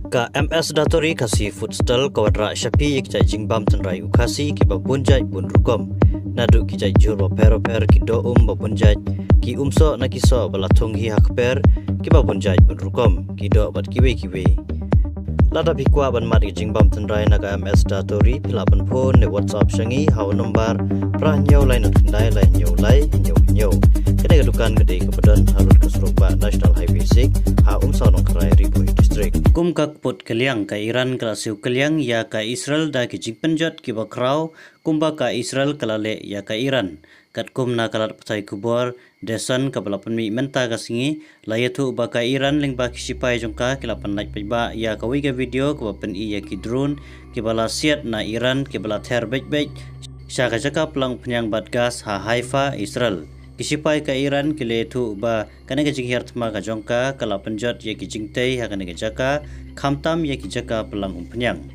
Ka MS Datori kasi futsal kawadra syapi kijai jingbam tenrai ukasi ki babunjai bun rukom nadu kijai jur per ki do babunjai ki umso na kiso balatung hi hakper ki babunjai bun rukom ki do bat kiwe lada bikwa ban mat ki jingbam tenrai naga MS Datori pilapan phone ne WhatsApp shangi haw number pra nyau lai na tundai lai nyau kedai dukan kedai kepadan harut keserupa National Highway 6 ha umso nong krai Ribui District kum kak pot keliang ka Iran kalasiu keliang ya ka Israel da ki jingpenjot ki bakrau kumba ka Israel kalale ya ka Iran kat kum na kalat patai kubor desan ka balapan mi menta ka singi layatu ba ka Iran ling ba ki sipai jongka kilapan naik paiba ya ka wiga video ka bapan i ya ki drone ki bala siat na Iran ki bala ter bek syaka jaka pelang penyang bat gas ha Haifa Israel kisipai ka Iran kile tu ba kanega jinghir thma ka jongka kala penjot ye ki jingtei ha kanega jaka khamtam ye ki jaka pelang penyang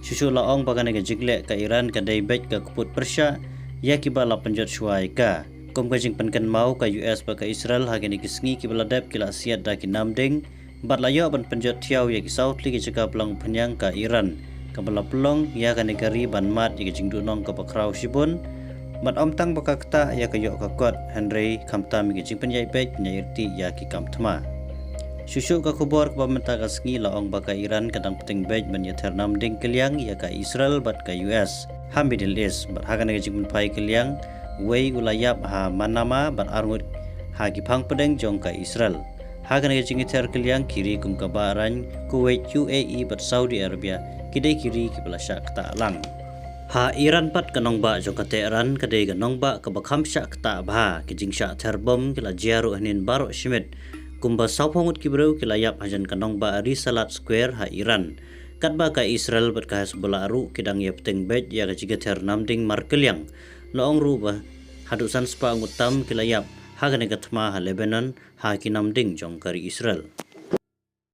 susu laong ba kanega jigle ka Iran ka dai bet ka kuput persya ya ki bala penjot shuai ka kom ka jing penkan mau ka US ba ka Israel ha kanega sngi ki bala dap kila siat da ki namding bat layo ban penjot thiau ye ki south li ki jaka pelang penyang ka Iran ka bala pelong ya kanega ri ban mat ye ki jingdu nong ka bakrau sibun mat omtang baka kata ya kayo kakot Henry kamta mi jing penjai pek penyairti ya ki kamtma susu ka kubor ka pamenta ka sngi laong baka Iran kadang peting bej ban ya ternam ding keliang ya ka Israel bat ka US ha Middle East bat ha kana jing pai keliang wei ulayap ha Manama bat arngut ha ki phang pedeng jong ka Israel ha kana jing ter keliang kiri kum ka baran Kuwait UAE bat Saudi Arabia kidai kiri ki belasya kata alang ha Iran pat kanong ba jong ka Tehran kadai kanong ba ka bakham sya kata ba ki jing sya terbom kila jiaru hanin baro shimit kumba saupongut ki bro kila yap hajan kanong ba ari salat square ha Iran kat ba ka Israel bat ka Hezbollah aru kidang ya peteng bet ya ka jiga ter namding markeliang loong ru ba hadusan spa ngutam kila yap ha ka thma ha Lebanon ha ki namding jong kari Israel